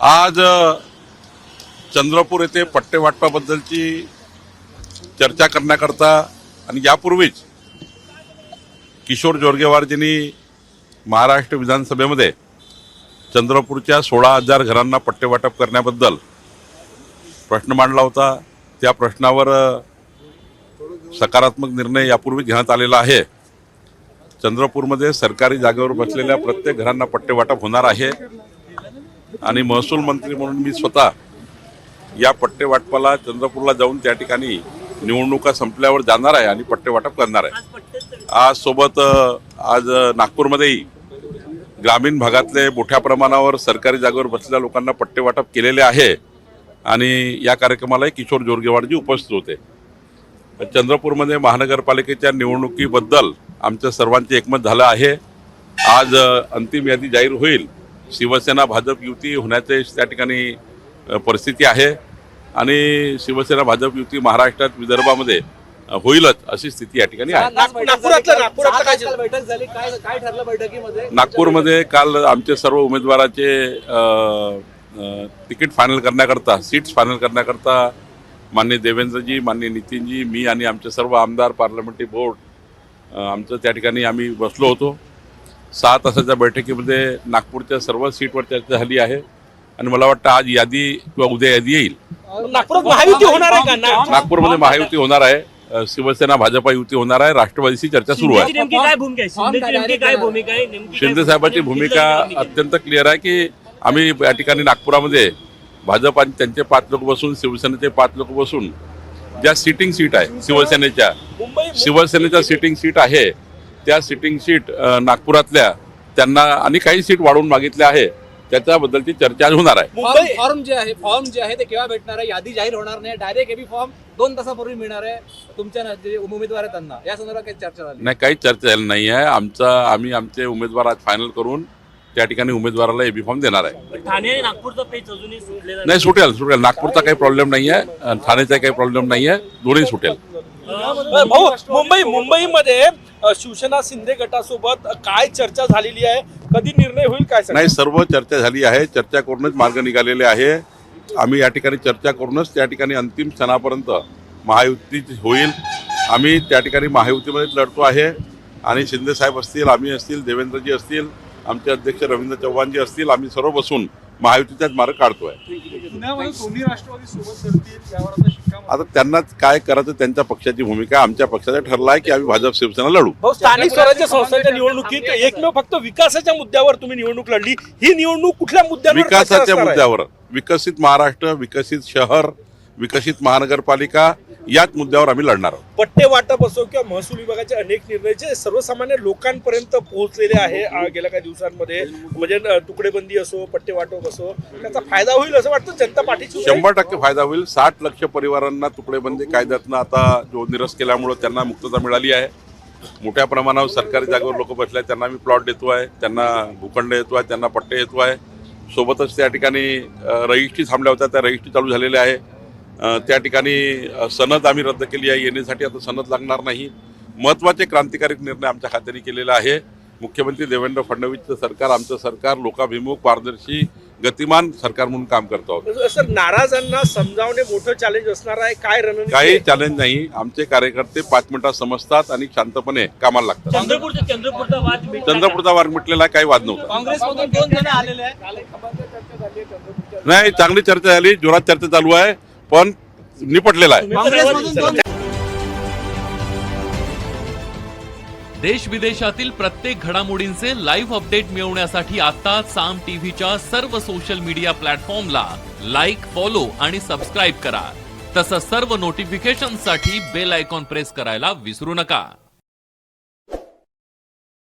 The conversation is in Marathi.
आज चंद्रपूर येथे पट्टे वाटपाबद्दलची चर्चा करण्याकरता आणि यापूर्वीच किशोर जोरगेवारजींनी महाराष्ट्र विधानसभेमध्ये चंद्रपूरच्या 16,000 घरांना पट्टे वाटप करण्याबद्दल प्रश्न मांडला होता। त्या प्रश्नावर सकारात्मक निर्णय यापूर्वी घेण्यात आलेला आहे। चंद्रपूरमध्ये सरकारी जागेवर बसलेल्या प्रत्येक घरांना पट्टे वाटप होणार आहे आणि महसूल मंत्री म्हणून मी स्वतः या पट्टे वाटपाला चंद्रपूरला जाऊन त्या ठिकाणी निवडणुका संपल्यावर जाणार आहे आणि पट्टे वाटप करणार आहे। आज नागपूरमध्येही ग्रामीण भागातले मोठ्या प्रमाणावर सरकारी जागेवर बसलेल्या लोकांना पट्टे वाटप केलेले आहे आणि या कार्यक्रमाला किशोर जोरगेवारजी उपस्थित होते। चंद्रपूरमध्ये महानगरपालिकेच्या निवडणुकीबद्दल आमच्या सर्वांचे एकमत झालं आहे। आज अंतिम यादी जाहीर होईल। शिवसेना भाजप युती होण्याचे त्या ठिकाणी परिस्थिती आहे आणि शिवसेना भाजप युती महाराष्ट्रात विदर्भामध्ये होईलच अशी स्थिती या ठिकाणी आहे। नागपूरमध्ये काल आमचे सर्व उमेदवाराचे तिकीट फायनल करण्याकरता सीट्स फायनल करण्याकरता माननीय देवेंद्रजी, माननीय नितीनजी, मी आणि आमचे सर्व आमदार, पार्लमेंटरी बोर्ड आमचं त्या ठिकाणी आम्ही बसलो होतो। 6 तासाच्या बैठकीमध्ये नागपूरच्या सर्व सीटवर चर्चा झाली आहे आणि मला वाटतं आज यादी किंवा उद्या यादी येईल। नागपुरात महायुती होणार आहे का? नागपूरमध्ये महायुती होणार आहे, शिवसेना भाजपा युती होणार आहे, राष्ट्रवादीची चर्चा सुरू आहे। शिंदे साहेबांची भूमिका अत्यंत क्लिअर आहे की आम्ही या ठिकाणी नागपुरामध्ये भाजप आणि त्यांचे 5 लोक बसून, शिवसेनेचे 5 लोक बसून ज्या सिटिंग सीट आहे शिवसेनेच्या सिटिंग सीट आहे त्या सिटिंग सीट नागपुरातल्या त्यांना आणि काही सीट वाढवून मागितल्या आहे त्याच्याबद्दलची चर्चा होणार आहे। फॉर्म जे आहे ते केव्हा भेटणार आहे? यादी जाहीर होणार नाही, डायरेक्ट एबी फॉर्म 2 तासापूर्वी मिळणार आहे तुमच्या जे उमेदवार आहेत त्यांना? या संदर्भात काही चर्चा झाली नाही? काही चर्चा झाली नाही आहे। आम्ही आमचे उमेदवार आज फायनल करून त्या ठिकाणी उमेदवाराला एबी फॉर्म देणार आहे। ठाणे आणि नागपूरचा पेच अजूनही सुटलेला नाही, सुटेल। नागपूरचा काही प्रॉब्लेम नाही आहे, ठाण्याचा काही प्रॉब्लेम नाही आहे, दोन्ही सुटेल। भाऊ, मुंबईमध्ये शिवसेना शिंदे गटासोबत काय चर्चा झालेली आहे? कधी निर्णय होईल काय? नाही, सर्व चर्चा झाली आहे, चर्चा करूनच मार्ग निघालेले आहे। आम्ही या ठिकाणी चर्चा करूनच त्या ठिकाणी अंतिम क्षणापर्यंत महायुती होईल। आम्ही त्या ठिकाणी महायुतीमध्येच लढतो आहे आणि शिंदे साहेब असतील, आम्ही असतील, देवेंद्रजी असतील, आमचे अध्यक्ष रवींद्र चव्हाणजी असतील, आम्ही सर्व बसून महायुतीचाच मार्ग काढतोय। आता त्यांना काय करायचं त्यांच्या पक्षाची भूमिका, आमच्या पक्षाचा ठरला आहे की आम्ही भाजप शिवसेना लढू। स्थानिक स्वराज्य संस्थांच्या निवडणुकीत एकमेव फक्त विकासाच्या मुद्द्यावर तुम्ही निवडणूक लढली। ही निवडणूक कुठल्या मुद्द्यावर? विकासाच्या मुद्द्यावर, विकसित महाराष्ट्र, विकसित शहर, विकसित महानगरपालिका याच मुद्द्यावर आम्ही लढणार आहोत। पट्टे वाटप असो किंवा महसूल विभागाचे अनेक निर्णय जे सर्वसामान्य लोकांपर्यंत पोहोचलेले आहे गेल्या काही दिवसांमध्ये, म्हणजे तुकडेबंदी असो, पट्टे वाटप असो, त्याचा फायदा होईल असं वाटतं जनता पाठीशी? 100% फायदा होईल। 60 लाख परिवारांना तुकडेबंदी कायद्यातनं आता जो निरस केल्यामुळे त्यांना मुक्तता मिळाली आहे। मोठ्या प्रमाणावर सरकारी जागेवर लोक बसले, त्यांना मी प्लॉट देतो आहे, त्यांना भूखंड येतो आहे, त्यांना पट्टे येतो आहे। सोबतच त्या ठिकाणी रजिस्ट्री थांबल्या होत्या, त्या रजिस्ट्री चालू झालेल्या आहे। त्या ठिकाणी सनद आम्ही रद्द केली आहे, येण्यासाठी आता सनद लागणार नाही। महत्त्वाचे क्रांतिकारी निर्णय आमच्या खात्याने केलेला आहे। मुख्यमंत्री देवेंद्र फडणवीसचं सरकार, आमचं सरकार लोकाभिमुख, पारदर्शी, गतिमान सरकार म्हणून काम करतो आहोत। सर, नाराजांना समजावणे मोठं चॅलेंज असणार आहे, काय रणनीती? काही चॅलेंज नाही, आमचे कार्यकर्ते 5 मिनिटात समजतात आणि शांतपणे कामाला लागतात। चंद्रपूरचा वाद मिटलेला काही वाद नव्हता। काँग्रेसमधून 2 जण आलेले आहेत, नाही, चांगली चर्चा झाली, जोरात चर्चा चालू आहे, पण निपटलेला आहे। देश विदेशातील प्रत्येक घडामोडींचे लाईव्ह अपडेट मिळवण्यासाठी आता साम टीव्हीच्या सर्व सोशल मीडिया प्लॅटफॉर्मला लाईक, फॉलो आणि सबस्क्राईब करा। तसंच सर्व नोटिफिकेशनसाठी बेल आयकॉन प्रेस करायला विसरू नका।